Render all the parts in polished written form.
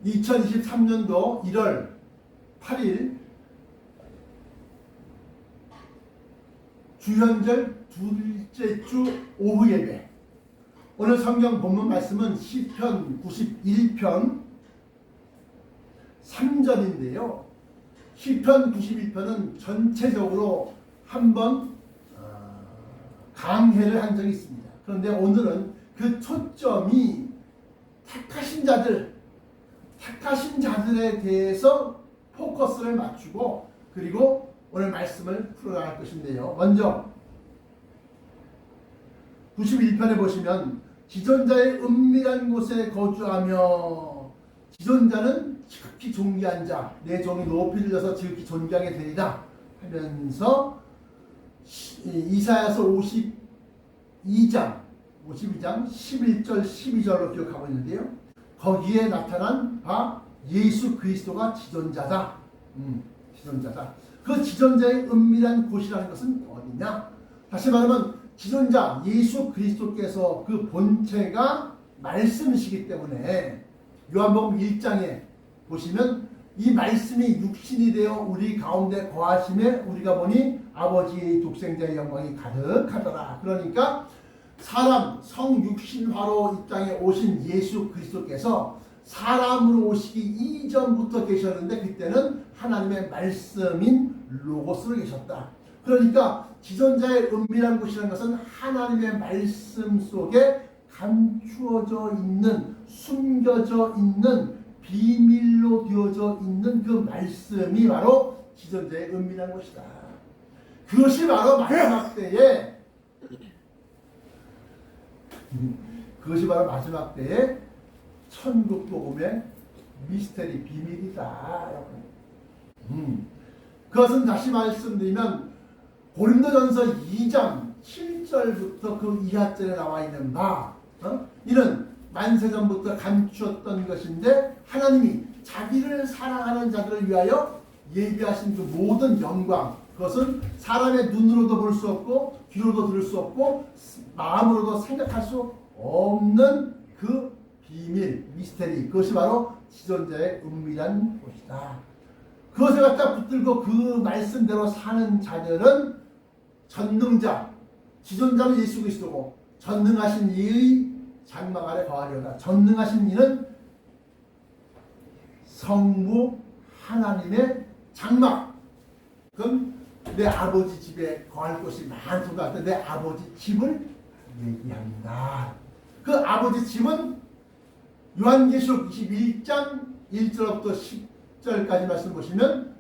2023년도 1월 8일 주현절 둘째 주 오후 예배. 오늘 성경 본문 말씀은 시편 91편 3절인데요. 시편 91편은 전체적으로 한번 강해를 한 적이 있습니다. 그런데 오늘은 그 초점이 택하신 자들에 대해서 포커스를 맞추고 그리고 오늘 말씀을 풀어나갈 것인데요. 먼저 91편에 보시면 지존자의 은밀한 곳에 거주하며 지존자는 지극히 존귀한 자, 내 종이 높이 들려서 지극히 존귀하게 되리라 하면서 이사야서 52장 11절 12절로 기억하고 있는데요. 거기에 나타난 바 예수 그리스도가 지존자다. 지존자다. 그 지존자의 은밀한 곳이라는 것은 어디냐? 다시 말하면 지존자 예수 그리스도께서 그 본체가 말씀이시기 때문에 요한복음 1장에 보시면 이 말씀이 육신이 되어 우리 가운데 거하심에 우리가 보니 아버지의 독생자의 영광이 가득하더라. 그러니까 사람 성육신화로 이 땅에 오신 예수 그리스도께서 사람으로 오시기 이전부터 계셨는데 그때는 하나님의 말씀인 로고스로 계셨다. 그러니까 지존자의 은밀한 곳이라는 것은 하나님의 말씀 속에 감추어져 있는, 숨겨져 있는, 비밀로 되어져 있는 그 말씀이 바로 지존자의 은밀한 곳이다. 그것이 바로 마지막 때에 천국 복음의 미스테리, 비밀이다. 그것은 다시 말씀드리면 고린도전서 2장 7절부터 그 이하절에 나와 있는 바, 이는 만세전부터 감추었던 것인데 하나님이 자기를 사랑하는 자들을 위하여 예비하신 그 모든 영광, 그것은 사람의 눈으로도 볼 수 없고 귀로도 들을 수 없고 마음으로도 생각할 수 없는 그 비밀, 미스테리, 그것이 바로 지존자의 은밀한 곳이다. 그것을 갖다 붙들고 그 말씀대로 사는 자들은 전능자, 지존자는 예수 그리스도고 전능하신 이의 장막 아래 거하려다. 전능하신 이는 성부 하나님의 장막. 그럼 내 아버지 집에 거할 곳이 많도다. 내 아버지 집을 얘기합니다. 그 아버지 집은 요한계시록 21장 1절부터 10절까지 말씀 보시면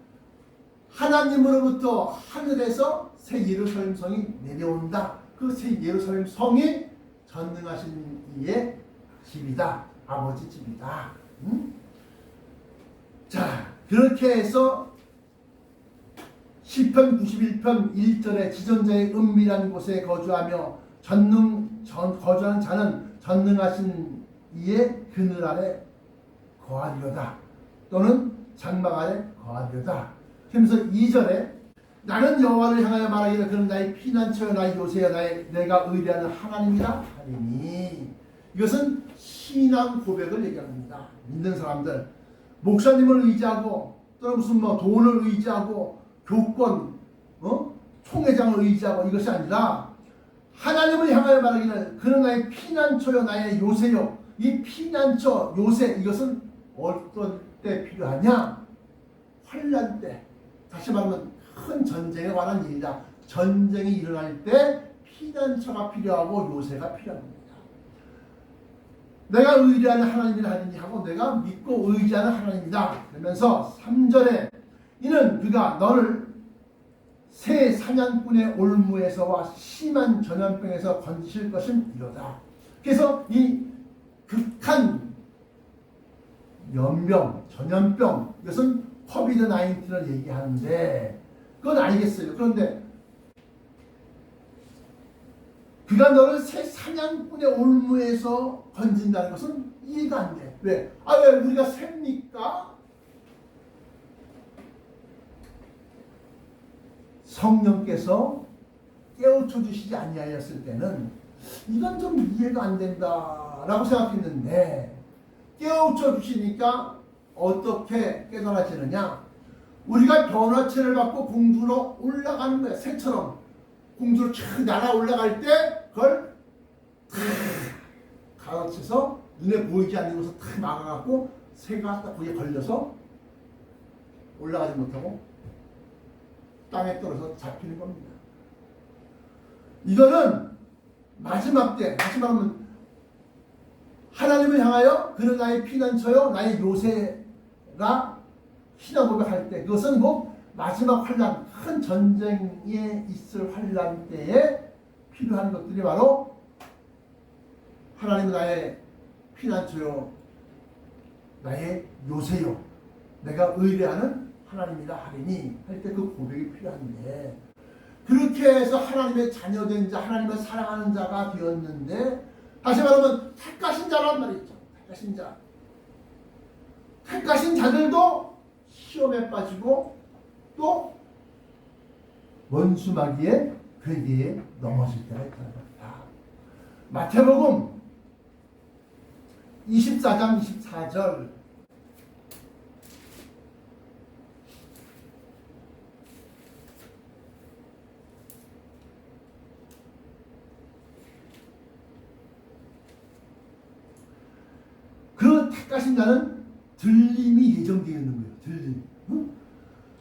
하나님으로부터 하늘에서 새 예루살렘 성이 내려온다. 그 새 예루살렘 성이 전능하신 이의 집이다. 아버지 집이다. 자, 그렇게 해서 시편 91편 1절에 지존자의 은밀한 곳에 거주하며 거주하는 자는 전능하신 이의 그늘 아래 거하리로다. 또는 장막 아래 거하리로다. 그러면서 2절에 나는 여호와를 향하여 말하기를 그는 나의 피난처여 나의 요새여 내가 의뢰하는 하나님이라 하리니. 이것은 신앙 고백을 얘기합니다. 믿는 사람들 목사님을 의지하고 또는 무슨 돈을 의지하고 교권, 총회장을 의지하고 이것이 아니라 하나님을 향하여 말하기를 그는 나의 피난처요 나의 요새요. 이 피난처, 요새 이것은 어떤 때 필요하냐? 환난 때. 다시 말하면 큰 전쟁에 관한 일이다. 전쟁이 일어날 때 피난처가 필요하고 요새가 필요합니다. 내가 의뢰하는 하나님이라 하느니 하고 내가 믿고 의지하는 하나님이다. 그러면서 3절에 이는 그가 너를 새 사냥꾼의 올무에서와 심한 전염병에서 건지실 것은 이로다. 그래서 이 극한 연병, 전염병, 이것은 코비드-19를 얘기하는데 그건 알겠어요. 그런데 그가 너를 새 사냥꾼의 올무에서 건진다는 것은 이해가 안 돼. 왜? 왜 우리가 셉니까? 성령께서 깨우쳐 주시지 아니하였을 때는 이건 좀 이해가 안 된다라고 생각했는데 깨우쳐 주시니까 어떻게 깨달아지느냐? 우리가 변화체를 받고 공주로 올라가는 거야. 새처럼 공주로 촥 날아 올라갈 때 그걸 탁 가로채서 눈에 보이지 않는 곳을 탁 막아갖고 새가 딱 거기에 걸려서 올라가지 못하고 땅에 떨어져 잡히는 겁니다. 이거는 마지막 때, 다시 말하면 하나님을 향하여 그는 나의 피난처요 나의 요새가 신앙 고백할 때, 그것은 곧 마지막 환란, 큰 전쟁에 있을 환란 때에 필요한 것들이 바로 하나님은 나의 피난처요 나의 요새요 내가 의뢰하는 하나님이라 하리니 할 때 그 고백이 필요한데, 그렇게 해서 하나님의 자녀된 자, 하나님을 사랑하는 자가 되었는데, 다시 말하면 택하신 자란 말이 있죠. 택하신 자. 택하신 자들도 시험에 빠지고 또 원수마귀의 괴계에 넘어질 때가 있다는 겁니다. 마태복음 24장 24절 그 택하신 자는 들림이 예정되어 있는 거예요. 들림. 응?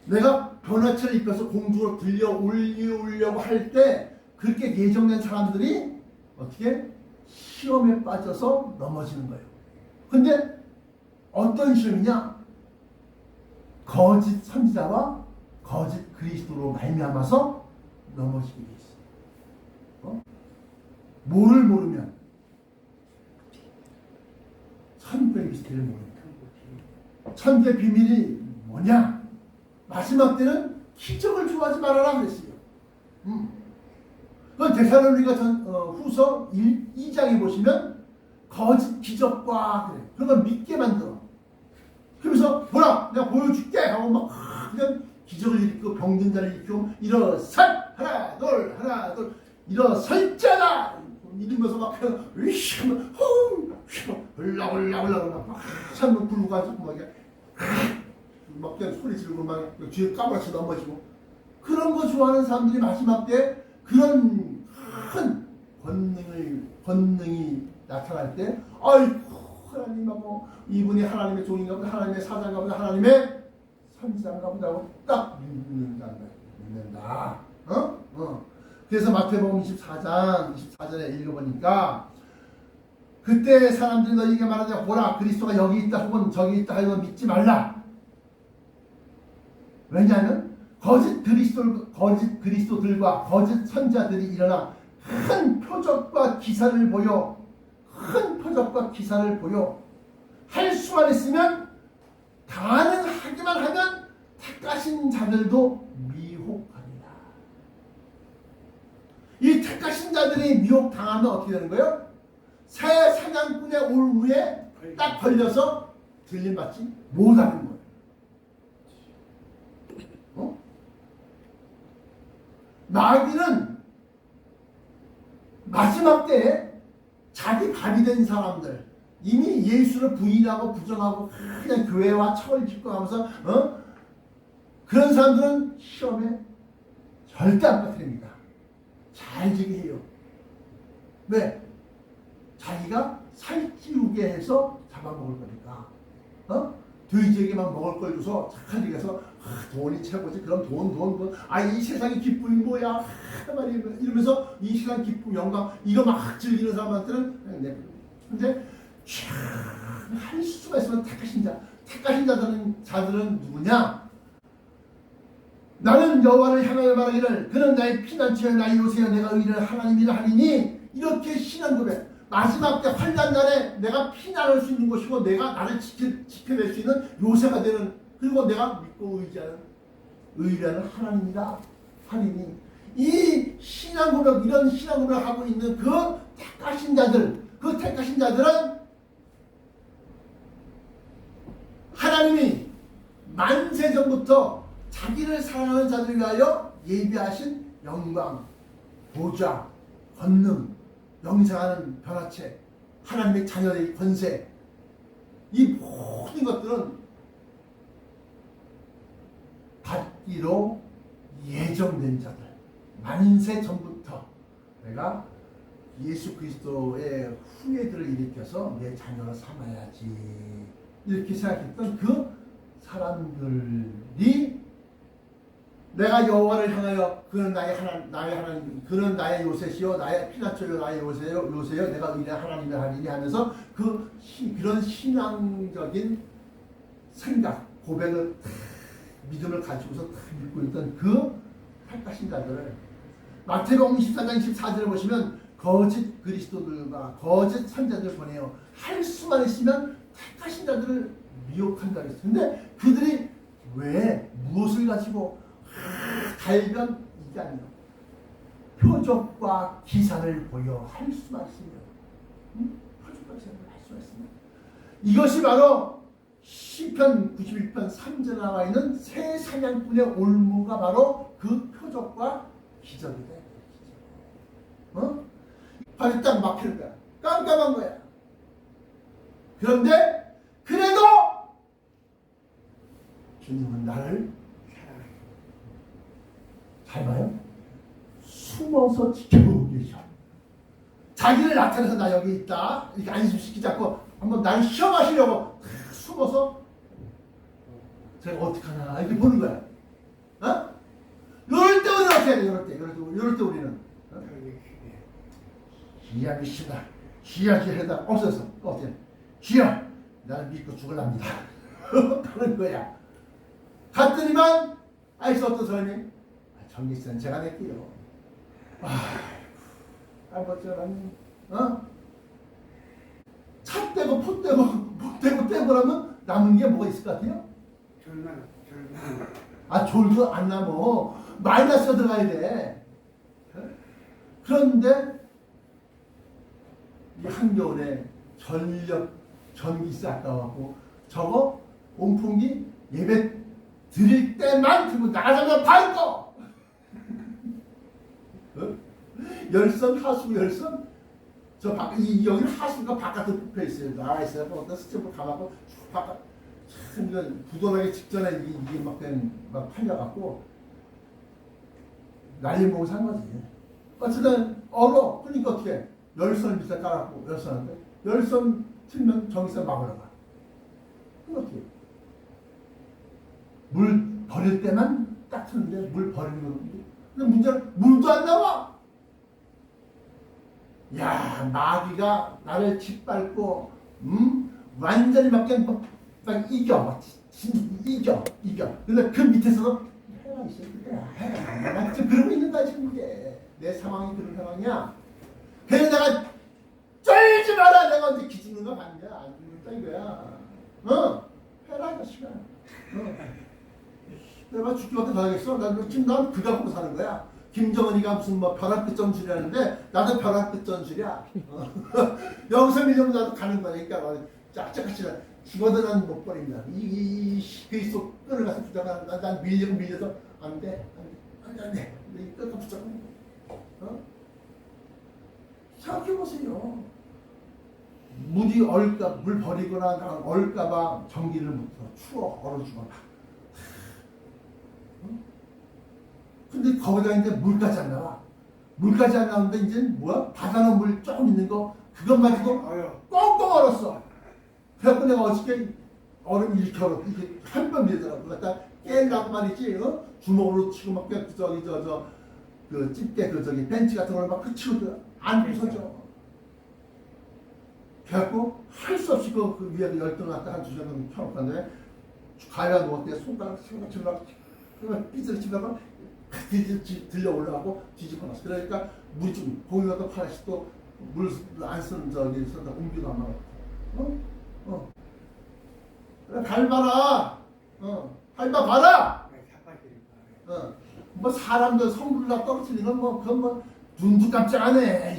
내가 변화체를 입혀서 공주로 들려 올리려고 할 때 그렇게 예정된 사람들이 어떻게 시험에 빠져서 넘어지는 거예요. 근데 어떤 시험이냐? 거짓 선지자와 거짓 그리스도로 말미암아서 넘어지게 돼 있어요. 뭐를 모르면 천국의 미스터리를 모릅니다. 천국의 비밀이 뭐냐? 마지막 때는 기적을 좋아하지 말아라 그랬어요. 그건 데살로니가 후서 2장에 보시면 거짓 기적과 그래. 그런 걸 믿게 만들어. 그러면서 보라 내가 보여줄게 하고 막 그냥 기적을 일으키고 병든 자를 일으키고 일어설 하나 둘 일어설자다 이러면서 막 으쌰 올라 막 산문 굴러가지고 막 그냥 소리 지르고 막 뒤에 까무라치 넘어지고, 그런 거 좋아하는 사람들이 마지막 때 그런 큰 권능이 나타날 때, 아이고 하나님하고 이분이 하나님의 종인가 보다, 하나님의 사자인가 보다, 하나님의 선지자인가 보다 하고 딱 믿는다. 그래서 마태복음 24절에 읽어보니까 그때 사람들이 너희에게 말하자 보라 그리스도가 여기 있다 혹은 저기 있다 하여 믿지 말라. 왜냐하면 거짓 그리스도들과 거짓 선지자들이 일어나 큰 표적과 기사를 보여 할 수만 있으면 가능하기만 하면 택하신 자들도 미혹하리라. 이 택하신 자들이 미혹당하면 어떻게 되는 거예요? 새 사냥꾼의 올무에 딱 걸려서 들림받지 못하는 거예요. 마귀는 마지막 때에 자기 밥이 된 사람들, 이미 예수를 부인하고 부정하고 그냥 교회와 철을 짓고 하면서 그런 사람들은 시험에 절대 안 빠뜨립니다. 잘 지게 해요. 왜? 자기가 살찌우게 해서 잡아먹을 거니까. 돼지에게만 먹을 걸 줘서 착하게 해서 돈이 최고지. 그럼 돈. 이 세상의 기쁨이 뭐야? 이러면서 이 세상 기쁨, 영광 이거 막 즐기는 사람한테는 그냥 내버려. 근데 할 수가 있으면 택하신 자들은 누구냐? 나는 여호와를 향하여 말하기를 그는 나의 피난처여 나의 요새여 내가 의를 하나님이라 하리니, 이렇게 신앙 고백. 마지막 때 환난 날에 내가 피난할 수 있는 곳이고 내가 나를 지켜낼 수 있는 요새가 되는, 그리고 내가 믿고 의뢰하는 하나님이라 하리니, 이 신앙 고백, 이런 신앙 고백을 하고 있는 그 택하신 자들은 하나님이 만세 전부터 자기를 사랑하는 자들을 위하여 예비하신 영광, 보좌, 권능, 영생하는 변화체, 하나님의 자녀의 권세, 이 모든 것들은 이로 예정된 자들, 만세 전부터 내가 예수 그리스도의 후예들을 일으켜서 내 자녀로 삼아야지 이렇게 생각했던 그 사람들이 내가 여호와를 향하여 그는 나의 하나님, 그는 나의 요셉이요 나의 피나초요 나의 요새요 내가 의의 하나님의 하나님이 하면서 그런 신앙적인 생각 고백을 믿음을 가지고서 믿고 있던 그 택하신 자들을 마태복음 24장 24절을 보시면 거짓 그리스도들과 거짓 선자들을 보내요. 할 수만 있으면 택하신 자들을 미혹한다 그랬어요. 근데 그들이 왜 무엇을 가지고 달변 이게 아니라 표적과 기사를 보여 할 수만 있으면 표적과 기사를 할 수만 있으면 이것이 바로 시편 91편 3절에 나와 있는 새 사냥꾼의 올무가 바로 그 표적과 기적이다. 발이 딱 막히는 거야. 깜깜한 거야. 그런데 그래도 주님은 나를 잘 봐요. 숨어서 지켜보고 계셔. 자기를 나타내서 나 여기 있다 이렇게 안심시키지 않고 한번 나를 시험하시려고 숨어서 제가 어떡하나 이렇게 보는 거야. 이럴 때 우리는 어떻게 해야 돼? 이럴 때 우리는 기약이시다. 기약이 해다 없어서 어떻게 기약 나를 믿고 죽을랍니다. 그런 거야. 갔더니만 아이스 어떤 사람이 전기세는 제가 낼게요. 아버지는 차 떼고 포 떼고 목 떼고 떼고라면 남은 게 뭐가 있을 것 같아요? 절망. 졸도 안 남어. 마이너스가 들어가야 돼. 그런데 이 한겨울에 전기세 아까워갖고 저거 온풍기 예배 드릴 때만 들고 나가자면 밝고 열선 하수 열선 여기는 하수가 바깥으로 붙어 있어요. 나가 있어요. 어떤 스텝을 감아고 바깥 참 부도나기 직전에 이게 막 팔려갖고 날림봉을 산 거지. 어쨌든 얼어. 그러니까 어떻게 열선 밑에 깔았고 열선한테 열선 틀면 전기세 막 올라가. 그럼 어떻게 물 버릴 때만 딱 트는데 물 버리는 건데 근데 문제는 물도 안 나와. 야 마귀가 나를 짓밟고 완전히 막 이겨. 근데 그 밑에서도 해가 있어. 내가 지금 그러고 있는 거야 지금 이게. 내 상황이 그런 상황이야. 그래서 내가 쫄지 마라. 내가 언제 기죽는 거 봤냐. 안 죽는다 이거야. 해라 이거 시간. 내가 죽기 밖에 더 하겠어? 난 그거 갖고 사는 거야. 김정은이가 무슨 벼락끝 전술이라는데 나도 벼락끝 전술이야. 여기서 밀려면 나도 가는 거니까 짝짝같이 죽어도 난 못 버린다. 이 그리스도 끈을 가서 붙잡아. 난 밀려서 안 돼. 이 끈을 붙잡아. 생각해보세요. 물 버리거나 얼까봐 전기를 못 켜. 추워 얼어 죽어라. 근데 거기다 이제 물까지 안 나와. 물까지 안 나오는데 이제 뭐야? 바다는 물 조금 있는 거 그것만 해도 꽁꽁 얼었어. 그래갖고 내가 어저께 얼음 이렇게 얼어 이렇게 한 번 밀더라고. 갖다 깨려고 말이지. 주먹으로 치고 막 그 집게 벤치 같은 걸 막 치고 안 부서져. 그래갖고 할 수 없이 그 위에 열등 갖다 한 2시간 정도 켜놓고 갔는데 가위가 누웠대. 손가락 삐뚤어지다가 들려 올라가고 뒤집어 놨어. 그러니까 물이 좀 거기가 또 하나씩 또 물 안 쓰는 저기서 옮기도 안 나와. 그래 밟아라. 밟아봐라. 뭐 사람들 성불 다 떨어뜨리는 건 그건 눈도 깜짝 안 해.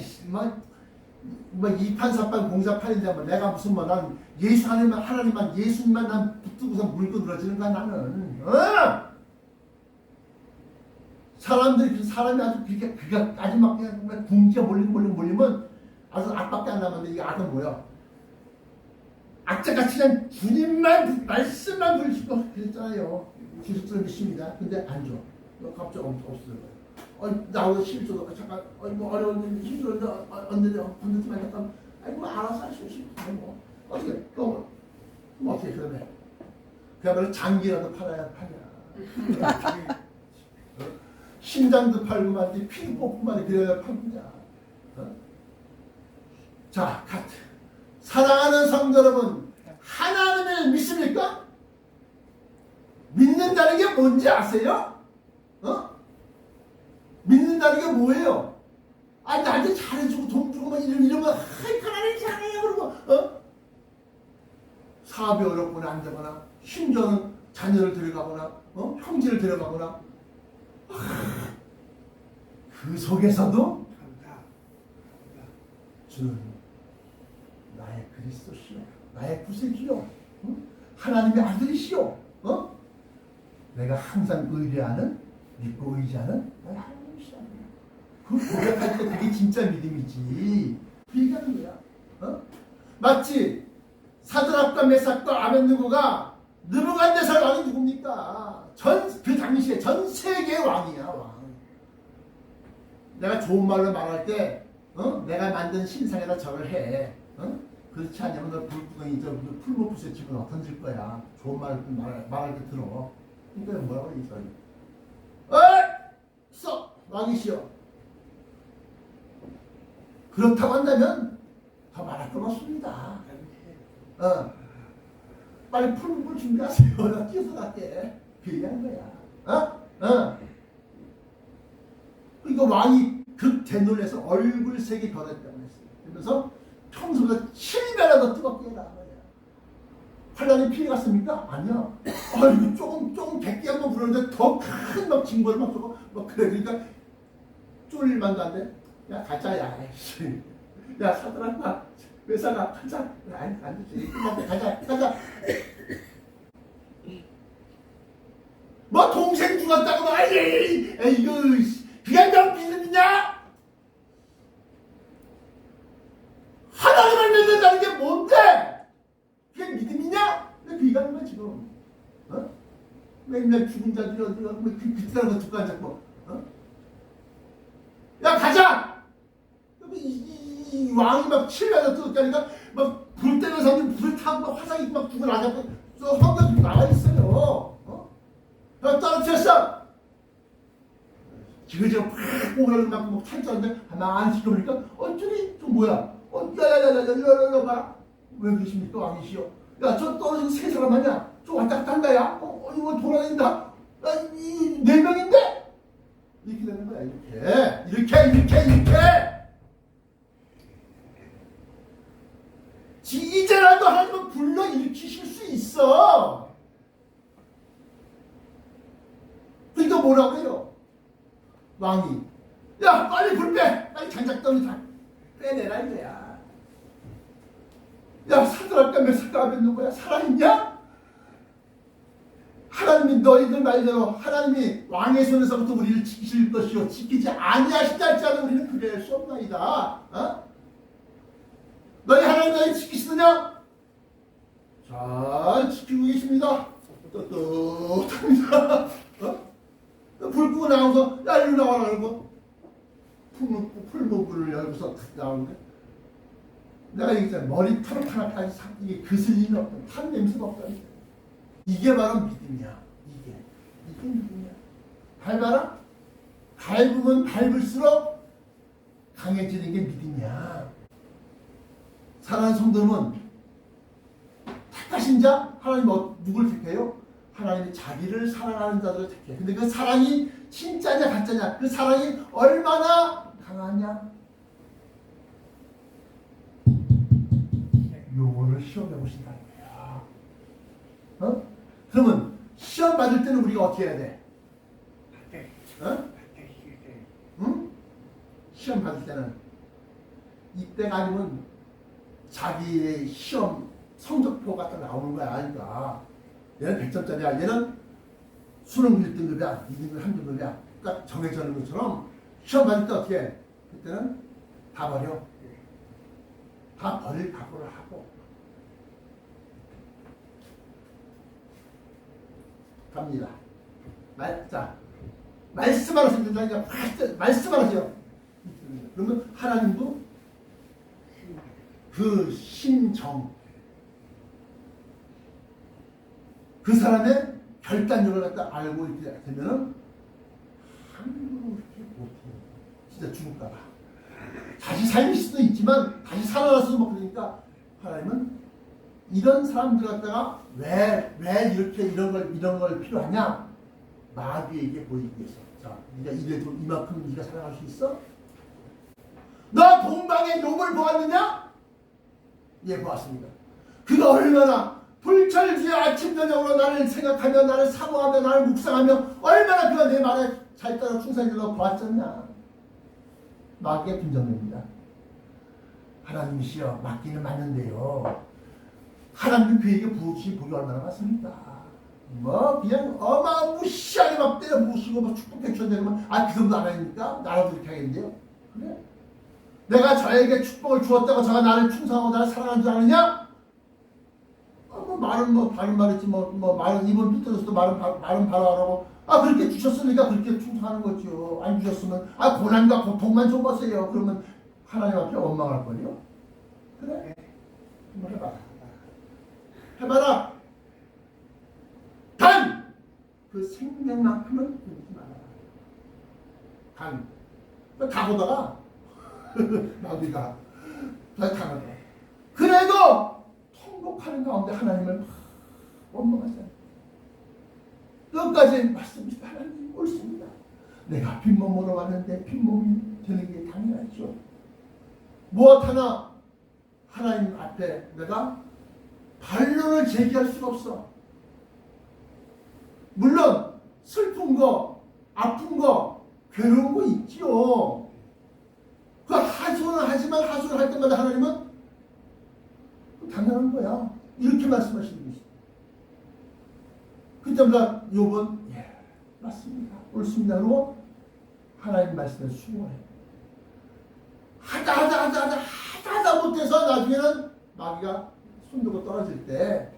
뭐 이판사판 공사판인데 내가 무슨 난 예수 하나님만 예수님만 난 붙들고서 물고 늘어지는 거야 나는. 사람이 아주 그게까지 막 그냥 궁지가 몰리면 아주 악밖에 안 남았는데 이 악은 뭐야? 악자같이 그냥 주님만 말씀만 부르시고 그랬잖아요. 기술을 믿습니다. 근데 안 줘. 갑자기 없어요. 나오고 실수도 잠깐 뭐 어려운데 힘들었는데 언제든 건드지만 잠깐 뭐 알아서 할 수 있어. 뭐 어떻게 또 뭐 어떻게 그러네. 그야말로 장기라도 팔아야 파냐. 심장도 팔고 말지 피도 뽑고 말이 그래야 파냐. 자, 카트. 사랑하는 성도 여러분, 하나님을 믿습니까? 믿는다는 게 뭔지 아세요? 믿는다는 게 뭐예요? 나한테 잘해주고 돈 주고 막 이러면 하나님 사랑해요 그러고 사업이 어렵거나 안 되거나 심지어는 자녀를 데려가거나 형제를 데려가거나 그 속에서도 주는 나의 그리스도시요 나의 구세주요 하나님의 아들이시요 내가 항상 의뢰하는 믿고 의지하는 나의 하나님이시야. 그 고백할 때 그게 진짜 믿음이지. 그 얘기하는 거야. 맞지? 사드락과 메삭과 아벤느고가 느부갓네살 왕이 누굽니까? 그 당시에 전 세계 왕이야 왕. 내가 좋은 말로 말할 때 내가 만든 신상에다 절을 해. 그렇지 않으면 너 불구덩이 풀무부스에 집어넣어 던질 거야. 좋은 말할 때 들어. 그러니까 뭐라고 이스라엘. 써 왕이시여. 그렇다고 한다면 더 말할 건 없습니다. 빨리 풀무불 준비하세요. 나 뛰어서 갈게. 그 얘기한 거야. 그러니까 왕이 극대놀라서 얼굴 색이 변했다고 했어요. 그러면서 평소보다 7배나 더 뜨겁게 나간 거야. 환란이 피해갔습니까? 아니야. 이거 조금 백기 한번 부르는데 더 큰 막 징벌 막 쏘고 막 그래. 그러니까 쫄릴만도 안 돼. 야 가자 야. 야 사드락과 메삭아 가자. 아니 안 되지. 끝났대. 가자. 뭐 동생 죽었다고 막 이거 그게 너 믿음이냐? 하나님을 믿는다는 게 뭔데? 그게 믿음이냐? 왜 비가는 거야 지금? 맨날 죽은 자들이 어디가 뭐 그딴 거 듣고 앉았고 야 가자! 이 왕이 막 7년을 뜨겁다니까 막 불 때는 사람들이 불 타고 막 화상이 막 죽어 나자고 성경 나와 있어요. 야 떨어뜨렸어! 지금 팍 오그라들 막 탈주하는데 가만히 지켜보니까 저기 저 뭐야? 야야야야야야야 봐. 왜 그러십니까 왕이시여? 야 저 떨어진 세 사람 아니야? 저 왔다 갔다 한다야? 이거 돌아다닌다? 이 4명인데? 이렇게 되는 거야. 이렇게 이제라도 하나님은 불러 일으키실 수 있어. 그러니까 뭐라고 해요? 왕이 야 빨리 불 빼! 빨리 장작더미 다 빼내라 이거야. 야 사드락과 메삭과 아벤느고야 살아있냐? 하나님이 너희들 말대로 하나님이 왕의 손에서부터 우리를 지키실 것이요 지키지 아니하시지 않은 우리는 그럴 수 없나이다. 너희 하나님 너희 지키시느냐? 잘 지키고 계십니다. 떳떳합니다. 불 끄고 나와서 야 이리 나와라 그러고 풀무불을 열고서 나오는데 내가 얘기했잖아. 머리털 하나까지 이게 그슬림이 없다. 탄 냄새가 없다. 이게 바로 믿음이야. 이게 믿음이야. 밟아라. 밟으면 밟을수록 강해지는 게 믿음이야. 사랑하는 성도는 택하신 자 하나님 누굴 택해요? 하나님이 자기를 사랑하는 자들을 택해. 근데 그 사랑이 진짜냐 가짜냐? 그 사랑이 얼마나 강하냐? 요거를 시험해 보신다는 거야. 그러면 시험 받을 때는 우리가 어떻게 해야 돼? 응? 시험 받을 때는 이때가 아니면 자기의 시험 성적표가 딱 나오는 거야. 그러니까 얘는 100점짜리야. 얘는 수능 1등급이야. 2등급, 3등급이야. 딱 정해져 있는 것처럼 시험 받을 때 어떻게 해? 그때는 다 버려. 다 버릴 각오를 하고 갑니다. 자, 말씀하세요. 말씀하세요. 그러면 하나님도 그 심정, 그 사람의 결단력을 갖다 알고 있게 되면은 함부로 그렇게 못해요. 진짜 죽을까봐. 다시 살릴 수도 있지만 다시 살아날 수도 못 그러니까 하나님은 이런 사람들 갖다가 왜 이렇게 이런 걸 필요하냐? 마귀에게 보이기 위해서. 자, 네가 이래도 이만큼 네가 살아갈 수 있어? 너 동방의 욥을 보았느냐? 예, 보았습니다. 그가 얼마나 불철주야 아침 저녁으로 나를 생각하며 나를 사모하며 나를 묵상하며 얼마나 그가 내 말에 잘 따라 충성되도록 보았잖냐. 마귀의 분정입니다. 하나님이시여 맞기는 맞는데요. 하나님 그에게 부으신 복이 얼마나 많습니까? 뭐 그냥 어마무시하게 막 때려 부으시고 막 축복 백천 되면 그 정도 안 하니까 나라도 이렇게 하겠는데요. 그래? 내가 저에게 축복을 주었다고 저가 나를 충성하고 나를 사랑하는 줄 아느냐? 말은 다른 말이지 말은 입은 삐뚤어서도 말은 바로 하라고. 그렇게 주셨으니까 그렇게 충성하는 거죠. 안 주셨으면 고난과 고통만 줘보세요. 그러면 하나님 앞에 원망할 거요. 그래? 한번 해봐라. 단! 그 생명만큼은 끊지 마라. 단. 가보다가 나비가 가보다가 그래도 통곡하는 가운데 하나님을 원망하잖아요. 끝까지 맞습니다. 하나님 옳습니다. 내가 빈몸으로 왔는데 빈몸이 되는 게 당연하죠. 무엇 하나 하나님 앞에 내가 반론을 제기할 수가 없어. 물론 슬픈 거, 아픈 거, 괴로운 거 있지요. 그 하소연을 하지만 하소연을 할 때마다 하나님은 당연한 거야. 이렇게 말씀하시는 것이죠. 그때마다 욥은 맞습니다. 옳습니다. 그리고 하나님 말씀에 수용해. 하다 못해서 나중에는 마귀가 손들고 떨어질 때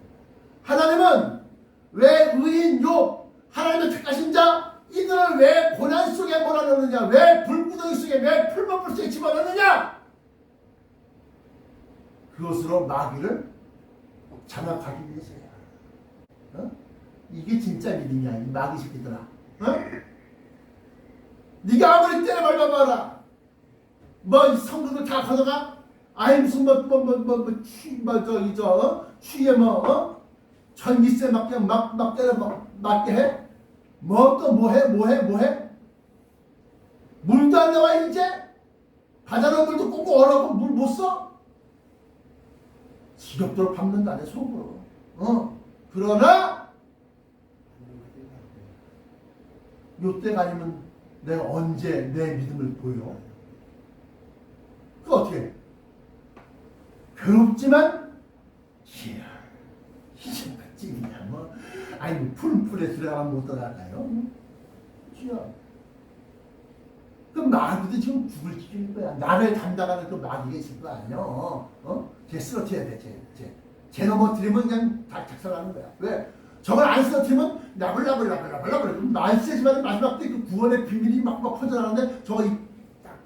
하나님은 왜 의인 욥 하나님의 택하신 자 이들을 왜 고난 속에 몰아넣느냐, 왜 불구덩이 속에, 왜 풀만불 속에 집어넣느냐, 그것으로 마귀를 장악하기 위해서야. 이게 진짜 믿음이야. 이 마귀 새끼들아. 네가 아무리 때려 밟아봐라. 성도들 다 걷어가? 무슨 추위에 전기세 막 때려 맞게 해? 뭐해? 물도 안 나와 이제? 바다로 물도 꽁꽁 얼어고 물 못 써? 지겹도록 밟는다 내 속으로. 그러나 요때가 아니면 내가 언제 내 믿음을 보여? 그거 어떻게 해? 괴롭지만 이제 찌기냐 풀에 들어가면 못 들어갈까요? 그 마귀도 지금 죽을 지경인 거야. 나를 담당하는 그 마귀가 있을 거 아니야. 걔 쓰러뜨려야 돼. 쟤 넘어뜨리면 그냥 다 작살나는 거야. 왜? 저걸 안 쓰러뜨리면 나불나불 그럼 날 세지만 마지막 때 그 구원의 비밀이 막 퍼져나가는데 저거 딱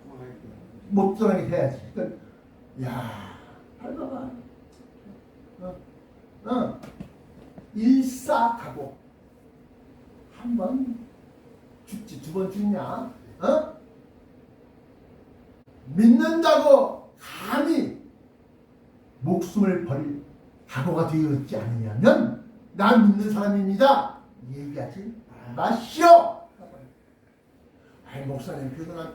못 들어가게 해야지. 그러니까 밟아봐. 일사가고 한 번 죽지 두 번 죽냐? 믿는다고 감히 목숨을 버릴 각오가 되어 있지 않으면 난 믿는 사람입니다. 얘기하지 마시오. 목사님 그래도 난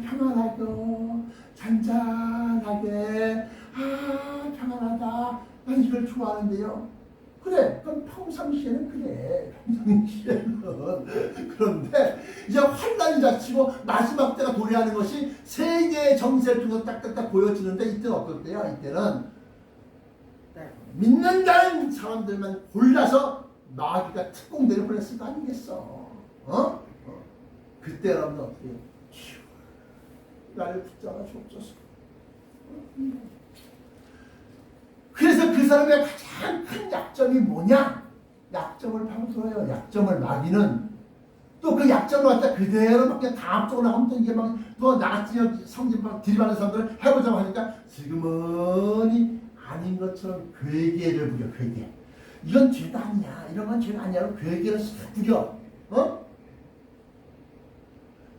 평안하고 잔잔하게 평안하다. 난 이걸 좋아하는데요. 그래, 그럼 평상시에는 그래. 그런데 이제 환란이 닥치고 마지막 때가 도래하는 것이 세계의 정세를 통해서 딱딱딱 보여지는데 이때는 어떨 때야? 이때는 믿는다는 사람들만 골라서 마귀가 특공대를 보냈을 거 아니겠어? 그때 여러분 어떻게 나를 붙잡아 주옵소서. 그래서 그 사람의 가장 큰 약점이 뭐냐? 약점을 파고들어요. 약점을 마귀는 또 그 약점을 갖다 그대로 막 그냥 다 앞쪽으로 나가면 또 이게 막 또 나같이 성질 막 들이받는 사람들을 해보자고 하니까 지금은 아닌 것처럼 괴계를 부려. 괴계. 이건 죄가 아니야. 이런 건 죄가 아니야. 괴계를 싹 부려.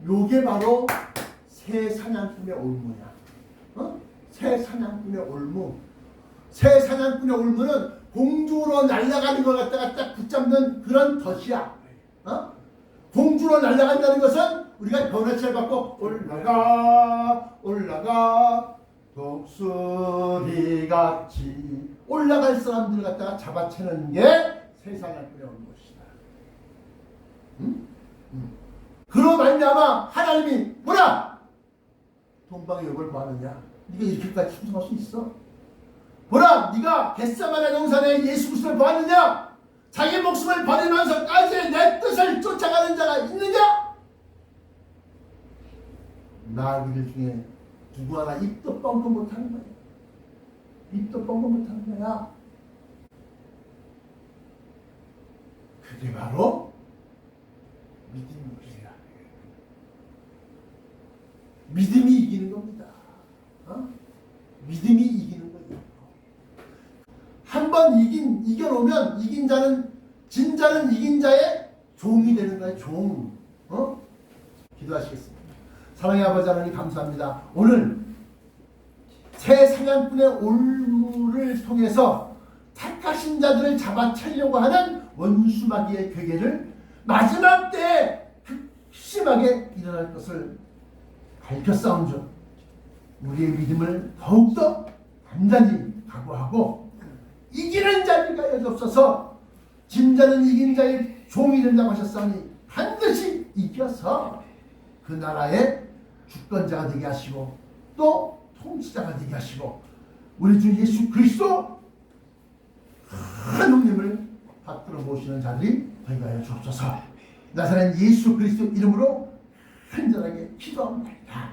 요게 바로 새 사냥꾼의 올무야. 새 사냥꾼의 올무. 새 사냥꾼의 올무는 공주로 날아가는 걸 갖다가 딱 붙잡는 그런 덫이야. 공주로 날아간다는 것은 우리가 변화체를 받고 올라가 독수리같이 올라갈 사람들을 갖다가 잡아채는 게 새 사냥꾼의 올무시다. 그로 말미암아 하나님이 뭐라? 동방의 욕을 뭐하느냐? 네가 이렇게까지 충성할 수 있어? 보라, 네가 겟세마네 동산에 예수 그리스도를 보았느냐? 자기 목숨을 버리면서까지 내 뜻을 쫓아가는 자가 있느냐? 나귀들 중에 누구 하나 입도 뻥긋 못하는 거야. 입도 뻥긋 못하는 거야. 그게 바로 믿음이야. 믿음이 이기는 겁니다. 믿음이 이기는 거예요. 한번 이겨놓으면 이긴 자는, 진 자는 이긴 자의 종이 되는 거예요. 종. 기도하시겠습니다. 사랑의 아버지 하나님 감사합니다. 오늘 새 사냥꾼의 올무를 통해서 택하신 자들을 잡아채려고 하는 원수 마귀의 괴계를 마지막 때에 극심하게 일어날 것을 밝혔사온즉 우리의 믿음을 더욱더 단단히 각오하고 이기는 자리가 여지없어서 진자는 이긴 자의 종이 된다고 하셨사오니 반드시 이겨서 그 나라의 주권자가 되게 하시고 또 통치자가 되게 하시고 우리 주 예수 그리스도 큰 형님을 받들어 모시는 자들이 되게 하여 주옵소서. 나사렛 예수 그리스도 이름으로 간절하게 기도합니다.